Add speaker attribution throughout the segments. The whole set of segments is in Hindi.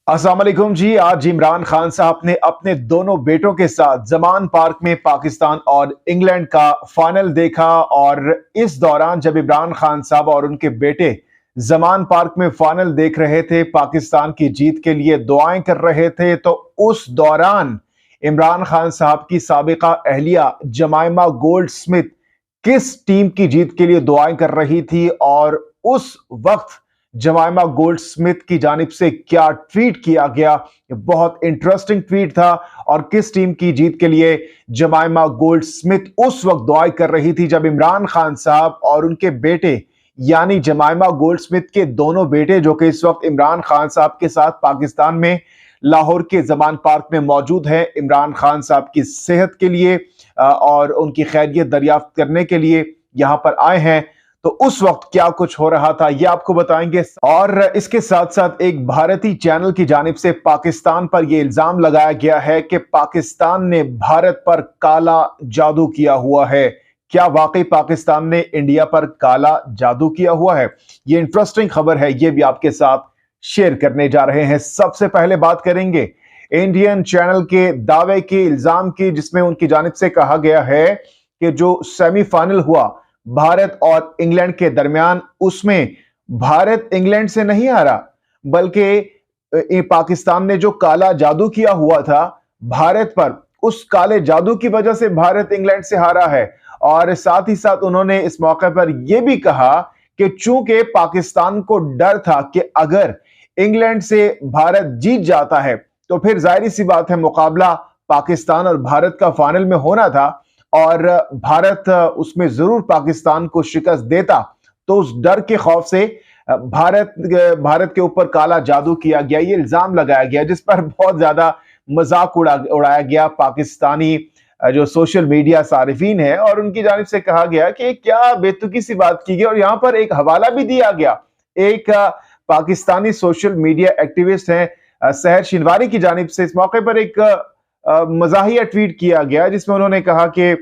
Speaker 1: अस्सलाम वालेकुम जी। आज इमरान खान साहब ने अपने दोनों बेटों के साथ जमान पार्क में पाकिस्तान और इंग्लैंड का फाइनल देखा। और इस दौरान जब इमरान खान साहब और उनके बेटे जमान पार्क में फाइनल देख रहे थे, पाकिस्तान की जीत के लिए दुआएं कर रहे थे, तो उस दौरान इमरान खान साहब की साबिका अहलिया जमाइमा गोल्ड स्मिथ किस टीम की जीत के लिए दुआएं कर रही थी और उस वक्त जमाइमा गोल्ड स्मिथ की जानिब से क्या ट्वीट किया गया। बहुत इंटरेस्टिंग ट्वीट था। और किस टीम की जीत के लिए जमाइमा गोल्ड स्मिथ उस वक्त दुआएं कर रही थी जब इमरान खान साहब और उनके बेटे यानी जमाइमा गोल्ड स्मिथ के दोनों बेटे, जो कि इस वक्त इमरान खान साहब के साथ पाकिस्तान में लाहौर के जमान पार्क में मौजूद है, इमरान खान साहब की सेहत के लिए और उनकी खैरियत दरियाफ्त करने के लिए यहां पर आए हैं। तो उस वक्त क्या कुछ हो रहा था ये आपको बताएंगे। और इसके साथ साथ एक भारतीय चैनल की जानिब से पाकिस्तान पर यह इल्जाम लगाया गया है कि पाकिस्तान ने भारत पर काला जादू किया हुआ है। क्या वाकई पाकिस्तान ने इंडिया पर काला जादू किया हुआ है? ये इंटरेस्टिंग खबर है, ये भी आपके साथ शेयर करने जा रहे हैं। सबसे पहले बात करेंगे इंडियन चैनल के दावे के इल्जाम की, जिसमें उनकी जानिब से कहा गया है कि जो सेमीफाइनल हुआ भारत और इंग्लैंड के दरमियान, उसमें भारत इंग्लैंड से नहीं हारा, बल्कि पाकिस्तान ने जो काला जादू किया हुआ था भारत पर, उस काले जादू की वजह से भारत इंग्लैंड से हारा है। और साथ ही साथ उन्होंने इस मौके पर यह भी कहा कि चूंकि पाकिस्तान को डर था कि अगर इंग्लैंड से भारत जीत जाता है तो फिर जाहिर सी बात है मुकाबला पाकिस्तान और भारत का फाइनल में होना था और भारत उसमें जरूर पाकिस्तान को शिकस्त देता। तो उस डर के खौफ से भारत के ऊपर काला जादू किया गया, ये इल्जाम लगाया गया, जिस पर बहुत ज्यादा मजाक उड़ाया गया पाकिस्तानी जो सोशल मीडिया सारिफीन है। और उनकी जानिब से कहा गया कि क्या बेतुकी सी बात की गई। और यहां पर एक हवाला भी दिया गया, एक पाकिस्तानी सोशल मीडिया एक्टिविस्ट हैं सहर शिनवारी की जानिब से इस मौके पर एक मजाहिया ट्वीट किया गया, जिसमें उन्होंने कहा कि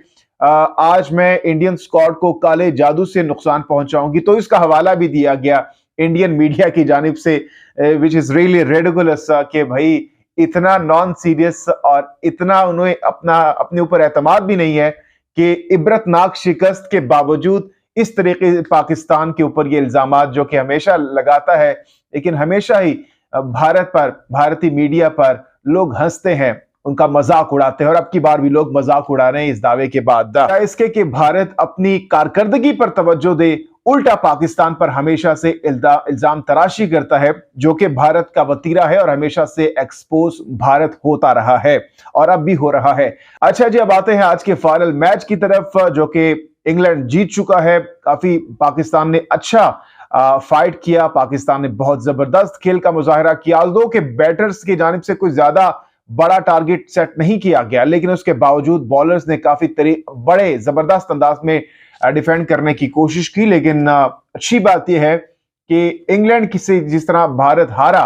Speaker 1: आज मैं इंडियन स्क्वाड को काले जादू से नुकसान पहुंचाऊंगी। तो इसका हवाला भी दिया गया इंडियन मीडिया की जानिब से, विच इज रियली रेडिकुलस कि भाई इतना नॉन सीरियस और इतना उन्हें अपने ऊपर एतमाद भी नहीं है कि इबरतनाक शिकस्त के बावजूद इस तरीके से पाकिस्तान के ऊपर ये इल्जामात जो कि हमेशा लगाता है, लेकिन हमेशा ही भारत पर, भारतीय मीडिया पर लोग हंसते हैं, उनका मजाक उड़ाते हैं। और अब की बार भी लोग मजाक उड़ा रहे हैं इस दावे के बाद इसके कि भारत अपनी कारकर्दगी पर तवज्जो दे, उल्टा पाकिस्तान पर हमेशा से इल्जाम तराशी करता है, जो कि भारत का वतीरा है और हमेशा से एक्सपोज भारत होता रहा है और अब भी हो रहा है। अच्छा जी, अब आते हैं आज के फाइनल मैच की तरफ, जो कि इंग्लैंड जीत चुका है। काफी पाकिस्तान ने अच्छा फाइट किया, पाकिस्तान ने बहुत जबरदस्त खेल का मुजाहरा किया। ऑल्दो के बैटर्स की जानिब से कुछ ज्यादा बड़ा टारगेट सेट नहीं किया गया, लेकिन उसके बावजूद बॉलर्स ने काफी बड़े जबरदस्त अंदाज में डिफेंड करने की कोशिश की। लेकिन अच्छी बात यह है कि इंग्लैंड से जिस तरह भारत हारा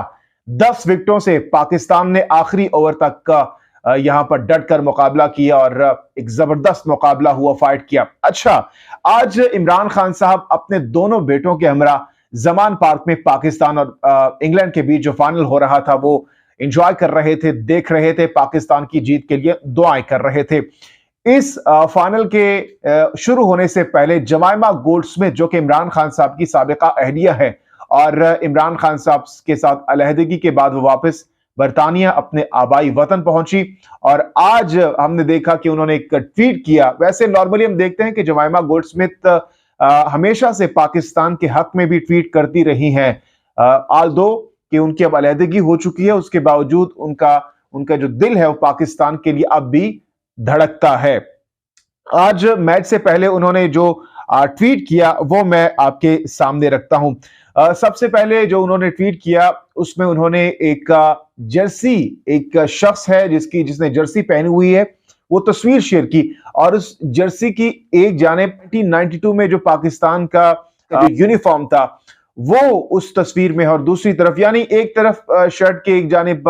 Speaker 1: 10 विकेटों से, पाकिस्तान ने आखिरी ओवर तक का यहां पर डट कर मुकाबला किया और एक जबरदस्त मुकाबला हुआ, फाइट किया। अच्छा, आज इमरान खान साहब अपने दोनों बेटों के हमरा जमान पार्क में पाकिस्तान और इंग्लैंड के बीच जो फाइनल हो रहा था वो एंजॉय कर रहे थे, देख रहे थे, पाकिस्तान की जीत के लिए दुआएं कर रहे थे। इस फाइनल के शुरू होने से पहले जमाइमा गोल्ड स्मिथ, जो कि इमरान खान साहब की साबिका अहलिया है और इमरान खान साहब के साथ अलहदगी के बाद वो वापस बरतानिया अपने आबाई वतन पहुंची। और आज हमने देखा कि उन्होंने एक ट्वीट किया। वैसे नॉर्मली हम देखते हैं कि जमाइमा गोल्ड स्मिथ हमेशा से पाकिस्तान के हक में भी ट्वीट करती रही हैं, आल्दो कि उनकी अब अलहदगी हो चुकी है, उसके बावजूद उनका जो दिल है वो पाकिस्तान के लिए अब भी धड़कता है। आज मैच से पहले उन्होंने जो ट्वीट किया वो मैं आपके सामने रखता हूं। सबसे पहले जो उन्होंने ट्वीट किया उसमें उन्होंने एक जर्सी, एक शख्स है जिसने जर्सी पहनी हुई है, वो तस्वीर शेयर की और उस जर्सी की एक जानिब 1992 में जो पाकिस्तान का यूनिफॉर्म था वो उस तस्वीर में है और दूसरी तरफ, यानी एक तरफ शर्ट के एक जानिब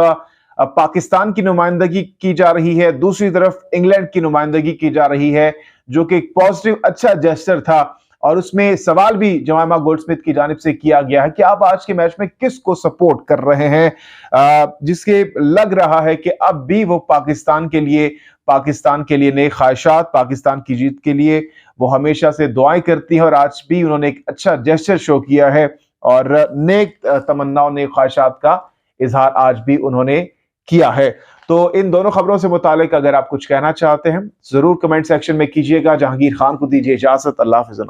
Speaker 1: पाकिस्तान की नुमाइंदगी की जा रही है, दूसरी तरफ इंग्लैंड की नुमाइंदगी की जा रही है, जो कि एक पॉजिटिव अच्छा जेस्चर था। और उसमें सवाल भी जमाइमा गोल्डस्मिथ की जानिब से किया गया है कि आप आज के मैच में किसको सपोर्ट कर रहे हैं, जिसके लग रहा है कि अब भी वो पाकिस्तान के लिए नए ख्वाहिशात, पाकिस्तान की जीत के लिए वो हमेशा से दुआएं करती हैं और आज भी उन्होंने एक अच्छा जेस्चर शो किया है और नेक तमन्नाओं, नेक ख्वाहिशात का इजहार आज भी उन्होंने किया है। तो इन दोनों खबरों से मुतालिक अगर आप कुछ कहना चाहते हैं जरूर कमेंट सेक्शन में कीजिएगा। जहांगीर खान को दीजिए इजाजत। अल्लाह हाफिज़।